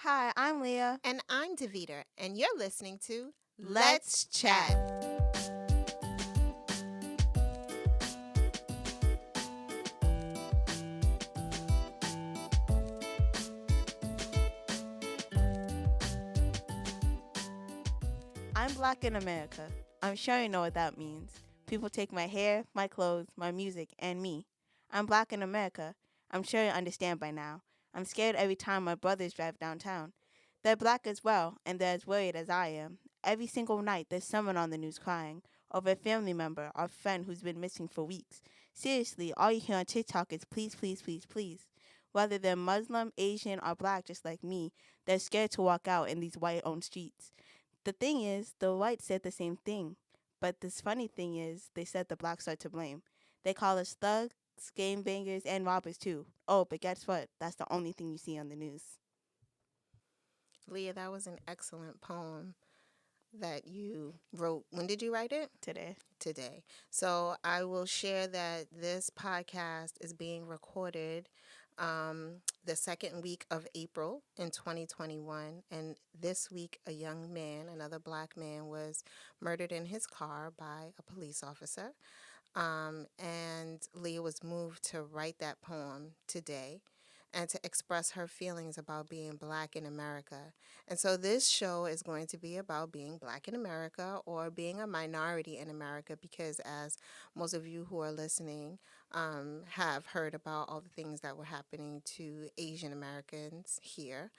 Hi, I'm Leah. And I'm Davita, and you're listening to Let's chat. I'm black in America. I'm sure you know what that means. People take my hair, my clothes, my music, and me. I'm black in America. I'm sure you understand by now. I'm scared every time my brothers drive downtown. They're black as well, and they're as worried as I am. Every single night, there's someone on the news crying over a family member or friend who's been missing for weeks. Seriously, all you hear on TikTok is please, please, please, please. Whether they're Muslim, Asian, or black just like me, they're scared to walk out in these white owned streets. The thing is, the whites said the same thing. But this funny thing is, they said the blacks are to blame. They call us thugs, game bangers, and robbers too. Oh, but guess what? That's the only thing you see on the news Leah. That was an excellent poem that you wrote. When did you write it? today. Today. So I will share that this podcast is being recorded the second week of April in 2021. And this week, a young man, another black man, was murdered in his car by a police officer. And Leah was moved to write that poem today and to express her feelings about being black in America. And so this show is going to be about being black in America or being a minority in America because, as most of you who are listening have heard about all the things that were happening to Asian Americans here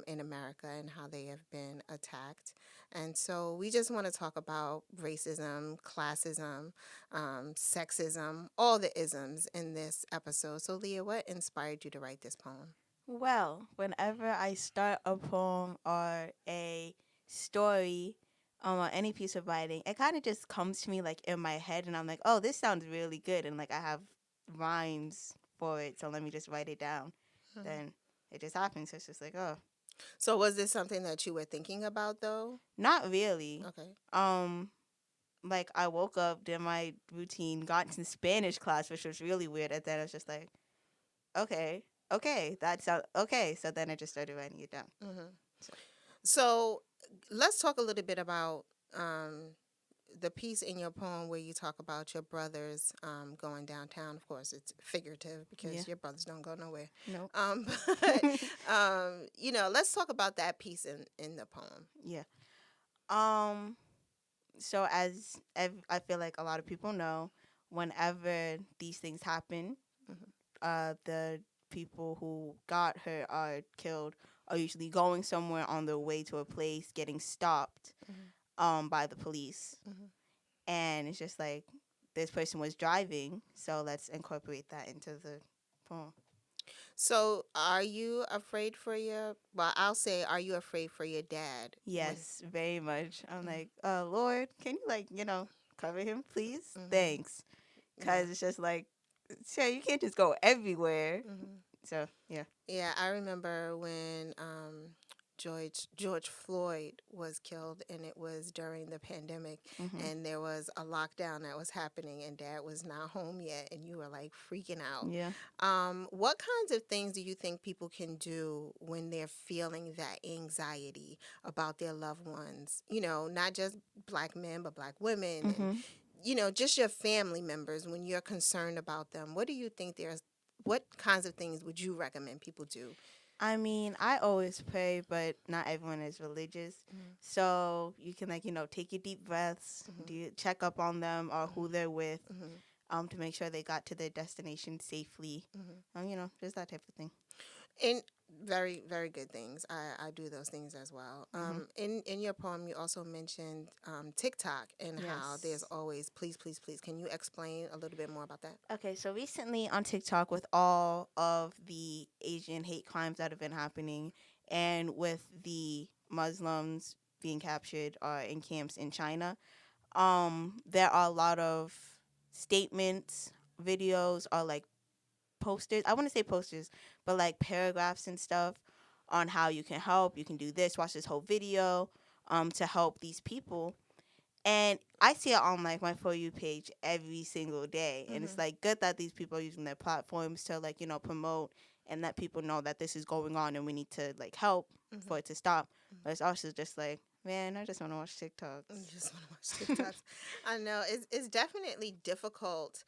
in America and how they have been attacked. And so we just want to talk about racism, classism, sexism, all the isms in this episode. So, Leah, what inspired you to write this poem? Well, whenever I start a poem or a story or any piece of writing, it kind of just comes to me like in my head, and I'm like, oh, this sounds really good, and like I have rhymes for it, so let me just write it down. Mhm. Then it just happens. So it's just like, oh, So, was this something that you were thinking about, though? not really. Okay. Um, like I woke up, did my routine, got into Spanish class, which was really weird. And then I was just like, okay, okay, that's okay. So then I just started writing it down. hmm So, So, let's talk a little bit about um, the piece in your poem where you talk about your brothers going downtown. Of course, it's figurative yeah, because your brothers don't go nowhere. nope. But let's talk about that piece in the poem. Yeah. Um. So I feel like a lot of people know, whenever these things happen, hmm the people who got hurt or killed are usually going somewhere on their way to a place, getting stopped, hmm by the police, hmm and it's just like this person was driving, so let's incorporate that into the poem. So, are you afraid for your? Well, I'll say, are you afraid for your dad when? Yes, very much. I'm Mhm. like, Lord, can you cover him, please? Mhm. Thanks, Yeah. cause it's just like, sure, you can't just go everywhere. Mhm. So yeah. Yeah, I remember when George Floyd was killed, and it was during the pandemic, Mhm. and there was a lockdown that was happening, and Dad was not home yet, and you were like freaking out. Yeah. What kinds of things do you think people can do when they're feeling that anxiety about their loved ones? You know, not just black men, but black women, and Mhm. just your family members when you're concerned about them. What do you think there's what kinds of things would you recommend people do? I mean, I always pray, but not everyone is religious. Mhm, So you can take your deep breaths, mhm, check up on them or who they're with, mhm, to make sure they got to their destination safely. mhm. Just that type of thing. And very, very good things. I do those things as well. Mhm. In your poem, you also mentioned TikTok and how there's Yes. always please, please, please. Can you explain a little bit more about that? Okay, so recently on TikTok, with all of the Asian hate crimes that have been happening, and with the Muslims being captured in camps in China, there are a lot of statements, videos, or like posters. I want to say posters, but like paragraphs and stuff on how you can help. You can do this. Watch this whole video, to help these people. And I see it on like my For You page every single day, and it's Mm-hmm. like good that these people are using their platforms to promote and let people know that this is going on and we need to like help Mm-hmm. for it to stop. But it's also just like, man, I just want to watch I TikToks. just want to watch TikToks. I know it's definitely difficult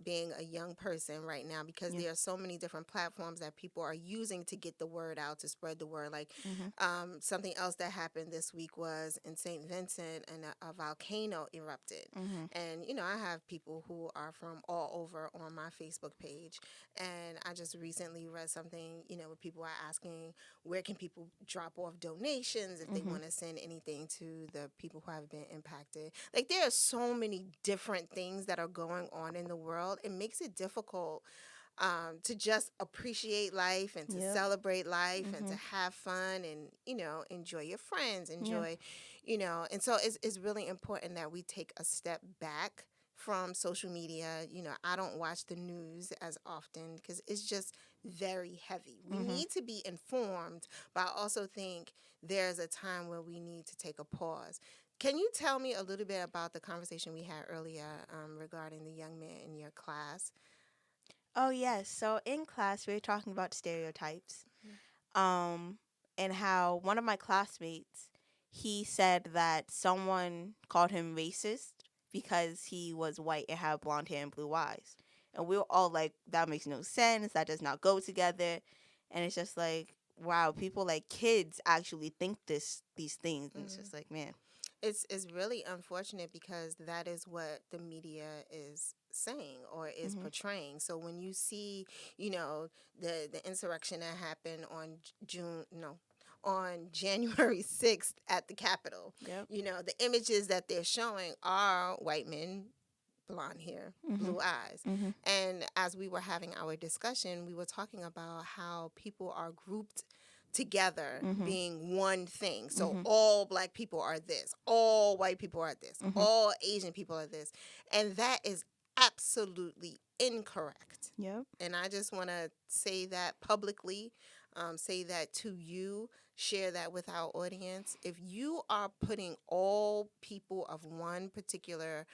being a young person right now because Yeah. there are so many different platforms that people are using to get the word out, to spread the word. Like Mhm. something else that happened this week was in St. Vincent and a volcano erupted. Mhm. And, I have people who are from all over on my Facebook page. And I just recently read something, where people are asking where can people drop off donations if they Mhm. want to send anything to the people who have been impacted. Like there are so many different things that are going on in the world. It makes it difficult to just appreciate life and to Yep. celebrate life and to Mhm. have fun and enjoy your friends, Yeah. enjoy and so it's really important that we take a step back from social media. I don't watch the news as often because it's just very heavy. We Mhm. need to be informed, but I also think there's a time where we need to take a pause. Can you tell me a little bit about the conversation we had earlier regarding the young man in your class? Oh yes. So in class we were talking about stereotypes. Um and how one of my classmates, he said that someone called him racist because he was white and had blonde hair and blue eyes. And we were all like, that makes no sense. That does not go together. And it's just like, wow, people like kids actually think these things. And it's Mhm. just like, man. It's really unfortunate because that is what the media is saying or is Mhm. portraying. So when you see, you know, the insurrection that happened on June no on January 6th at the Capitol, Yep. the images that they're showing are white men, blonde hair, Mhm. blue eyes. Mhm. And as we were having our discussion, we were talking about how people are grouped together Mhm. being one thing. So Mhm. all black people are this, all white people are this, Mhm. all Asian people are this. And that is absolutely incorrect. Yep. And I just want to say that publicly, say that to you, share that with our audience. If you are putting all people of one particular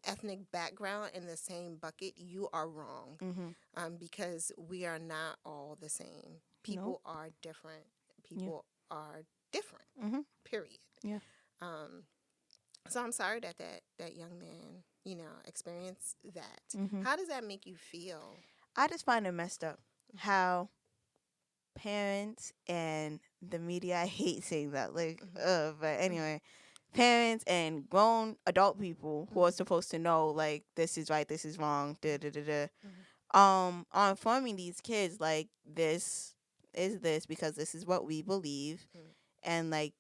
ethnic background in the same bucket, you are wrong Mhm. because we are not all the same. Nope. People are different. Yeah. People are different, Mhm. period. Yeah. Um, so I'm sorry that that young man, experienced that. Mhm. How does that make you feel? I just find it messed up how parents and the media, I hate saying that, like, Mm-hmm. but Mm-hmm. anyway, parents and grown adult people who are Mm-hmm. supposed to know, like, this is right, this is wrong, da da da da, Mm-hmm. are informing these kids, like, this is this because this is what we believe, and, like,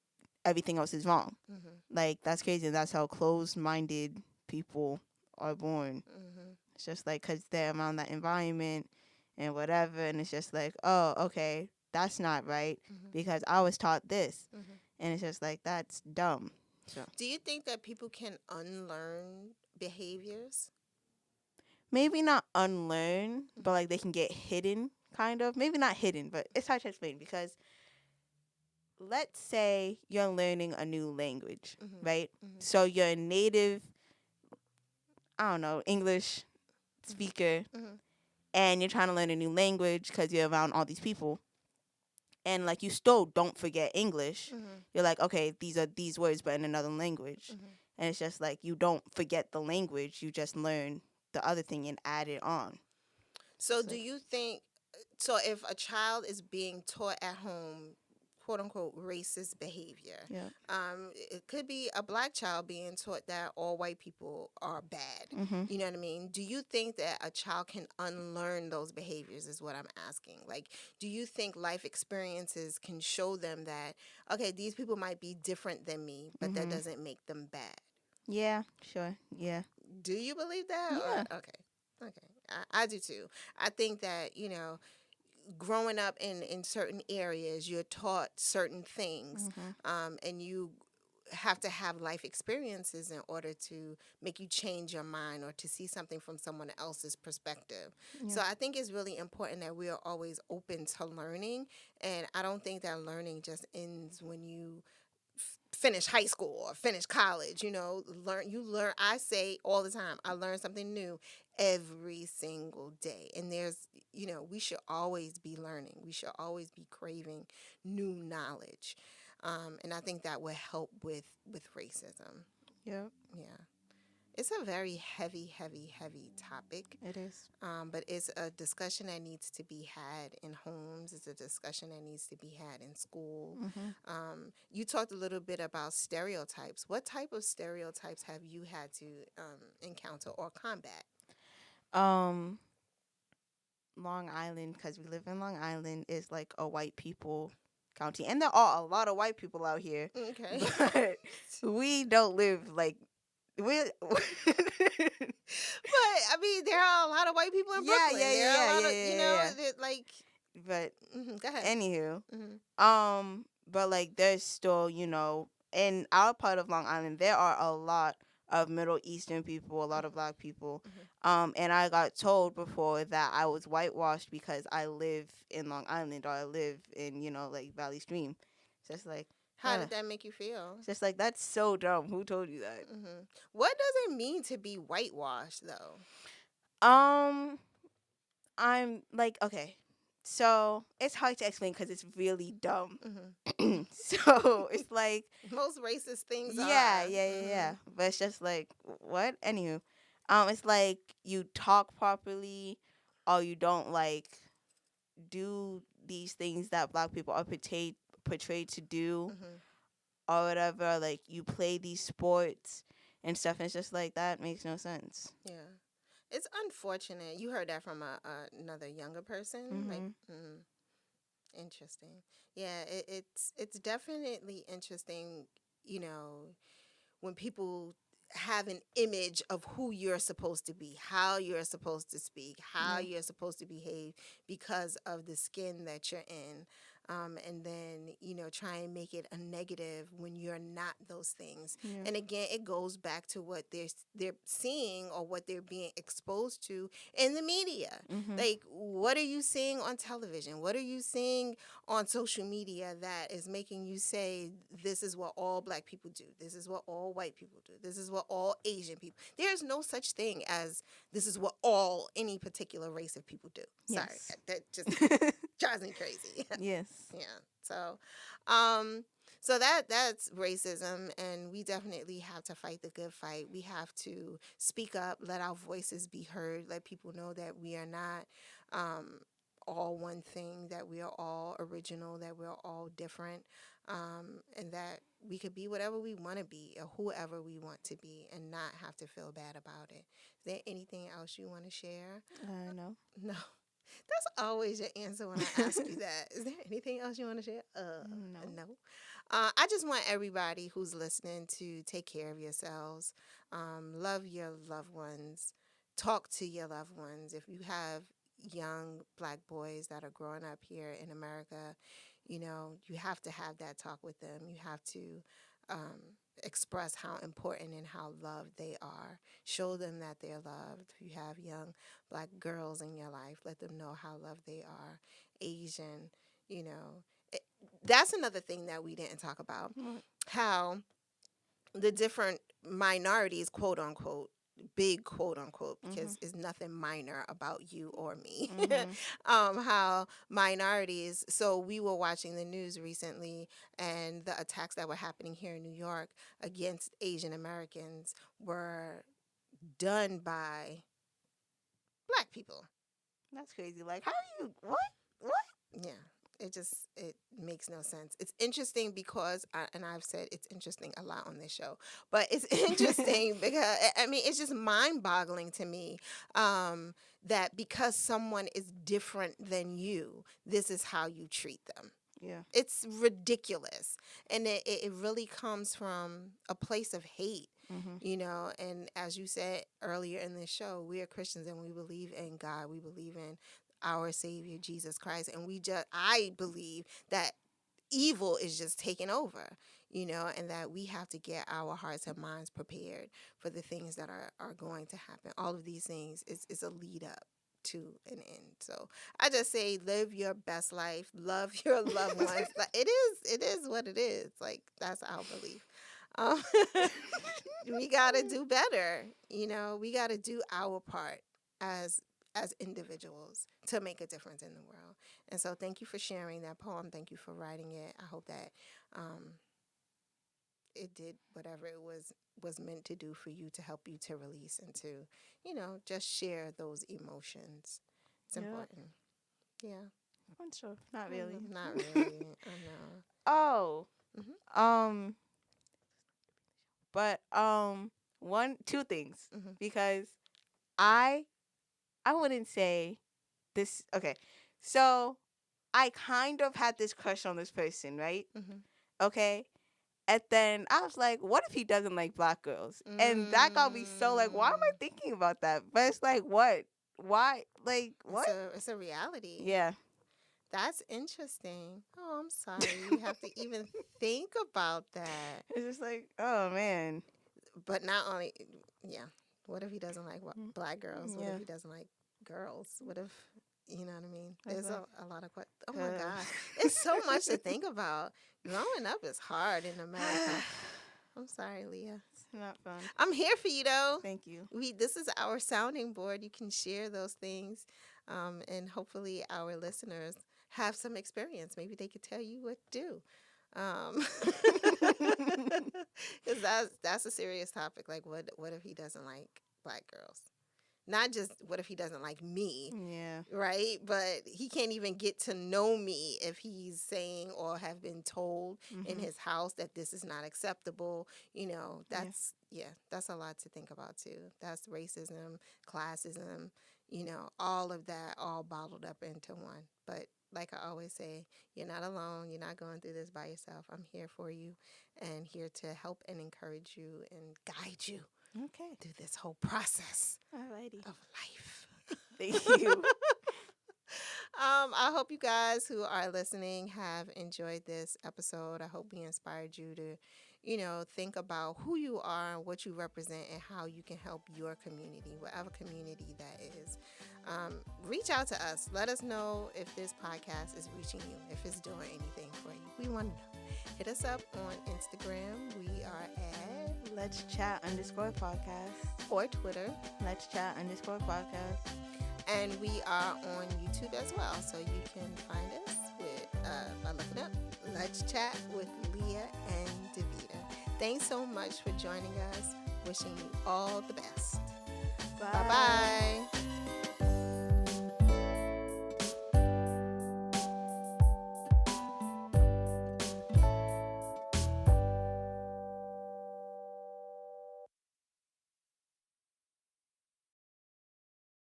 everything else is wrong. Mm-hmm. Like, that's crazy. That's how closed minded people are born. Mm-hmm. It's just like because they're around that environment and whatever, and it's just like, oh, okay, that's not right Mm-hmm. because I was taught this, Mm-hmm. and it's just like that's dumb. So Do you think that people can unlearn behaviors? maybe not unlearn, but like they can get hidden, kind of. Maybe not hidden, but it's hard to explain because let's say you're learning a new language, Mm-hmm. right? Mm-hmm. So you're a native, I don't know, English speaker, Mm-hmm. and you're trying to learn a new language because you're around all these people, and like you still don't forget English. Mm-hmm. You're like, okay, these are these words, but in another language. Mm-hmm. And it's just like you don't forget the language, you just learn the other thing and add it on. So It's do like, you think so if a child is being taught at home quote unquote racist behavior, yeah. it could be a black child being taught that all white people are bad. Mhm. You know what I mean? Do you think that a child can unlearn those behaviors is what I'm asking. Like, do you think life experiences can show them that, okay, these people might be different than me, but that Mhm. doesn't make them bad? Yeah, sure. Yeah. Do you believe that? Yeah. Or okay. Okay. I do too. I think that, growing up in certain areas, you're taught certain things, Mhm. and you have to have life experiences in order to make you change your mind or to see something from someone else's perspective. Yeah. So I think it's really important that we are always open to learning, and I don't think that learning just ends when you finish high school or finish college. Learn. I say all the time, I learn something new every single day. And we should always be learning. We should always be craving new knowledge. And I think that would help with racism. Yep, Yeah. It's a very heavy, heavy, heavy topic. it is. But it's a discussion that needs to be had in homes. It's a discussion that needs to be had in school. Mm-hmm. You talked a little bit about stereotypes. What type of stereotypes have you had to encounter or combat? Um, Long Island, because we live in Long Island, is like a white people county, and there are a lot of white people out here, Okay. but we don't live like we. But I mean, there are a lot of white people in Yeah, Brooklyn. yeah, There are a yeah, lot yeah, of, yeah, yeah. like. But Go ahead. anywho, Hmm. but like there's still, in our part of Long Island, there are a lot of Middle Eastern people, a lot of black people. And I got told before that I was whitewashed because I live in Long Island or I live in, like Valley Stream. It's just like, How did that make you feel? it's just like, that's so dumb. Who told you that? What does it mean to be whitewashed, though? Um, I'm like, okay. So it's hard to explain because it's really dumb. So it's like, Most racist things yeah, are. yeah, yeah, yeah. But it's just like, what? Anywho, it's like you talk properly, or you don't like do these things that black people are portrayed to do, or whatever. Like you play these sports and stuff, and it's just like that makes no sense. Yeah. It's unfortunate. You heard that from another younger person? Like, interesting. Yeah, it's definitely interesting, you know, when people have an image of who you're supposed to be, how you're supposed to speak, how Yeah. you're supposed to behave because of the skin that you're in. And then, try and make it a negative when you're not those things. Yeah. And again, it goes back to what they're seeing or what they're being exposed to in the media. Like, what are you seeing on television? What are you seeing on social media that is making you say, this is what all black people do? This is what all white people do? This is what all Asian people. There's no such thing as this is what all any particular race of people do. Sorry, Yes. that just drives me crazy. Yes. Yeah. So that's racism, and we definitely have to fight the good fight. We have to speak up, let our voices be heard, let people know that we are not all one thing, that we are all original, that we're all different, and that we could be whatever we want to be or whoever we want to be and not have to feel bad about it. Is there anything else you want to share? No. No. That's always your answer when I ask you that. Is there anything else you want to share? No. I just want everybody who's listening to take care of yourselves. Love your loved ones. Talk to your loved ones. If you have young black boys that are growing up here in America, you have to have that talk with them. You have to express how important and how loved they are. Show them that they're loved. If you have young black girls in your life, let them know how loved they are. Asian, that's another thing that we didn't talk about. How the different minorities, quote unquote, big quote unquote, because it's nothing minor about you or me. How minorities, so we were watching the news recently, and the attacks that were happening here in New York against Asian Americans were done by black people. That's crazy. Like, how do you what? Yeah. It makes no sense. It's interesting because and I've said it's interesting a lot on this show, but it's interesting because I mean it's just mind-boggling to me that because someone is different than you, this is how you treat them. Yeah. It's ridiculous, and it really comes from a place of hate. And as you said earlier in the show, we are Christians and we believe in God. We believe in our Savior, Jesus Christ. And I believe that evil is just taking over, and that we have to get our hearts and minds prepared for the things that are going to happen. All of these things is a lead up to an end. So I just say live your best life, love your loved ones. It is what it is. Like, that's our belief. We got to do better. We got to do our part. as individuals to make a difference in the world. And so thank you for sharing that poem. Thank you for writing it. I hope that it did whatever it was meant to do for you, to help you to release and to, just share those emotions. It's Yeah. important. Yeah. I'm sure. Not really. Not really. I know. Oh. Mhm. But two things, Mhm. because I wouldn't say this. Okay, so I kind of had this crush on this person, right? Mhm. Okay, and then I was like, what if he doesn't like black girls? And that got me so like, why am I thinking about that? But it's like, what? Why? Like, what? It's a reality. Yeah. That's interesting. Oh, I'm sorry. You have to even think about that. It's just like, oh man. But not only, yeah. What if he doesn't like black girls? What if Yeah. he doesn't like girls? What if, you know what I mean? That's There's like, a lot of questions. Oh my gosh. It's so much to think about. Growing up is hard in America. I'm sorry, Leah. It's not fun. I'm here for you though. Thank you. This is our sounding board. You can share those things, and hopefully our listeners have some experience. Maybe they could tell you what to do. Because that's a serious topic. Like, what if he doesn't like black girls? Not just what if he doesn't like me, Yeah. right? But he can't even get to know me if he's saying or have been told in his house that this is not acceptable. That's a lot to think about too. That's racism, classism, all of that all bottled up into one. But like I always say, you're not alone. You're not going through this by yourself. I'm here for you and here to help and encourage you and guide you Okay. through this whole process Alrighty. of life. Thank you. I hope you guys who are listening have enjoyed this episode. I hope we inspired you to, think about who you are and what you represent and how you can help your community, whatever community that is. Reach out to us. Let us know if this podcast is reaching you, if it's doing anything for you. We want to know. Hit us up on Instagram. We are at Let's Chat _podcast. or Twitter. Let's Chat _podcast. And we are on YouTube as well. So you can find us by looking up Let's Chat with Leah and Davita. Thanks so much for joining us. Wishing you all the best. Bye. Bye-bye.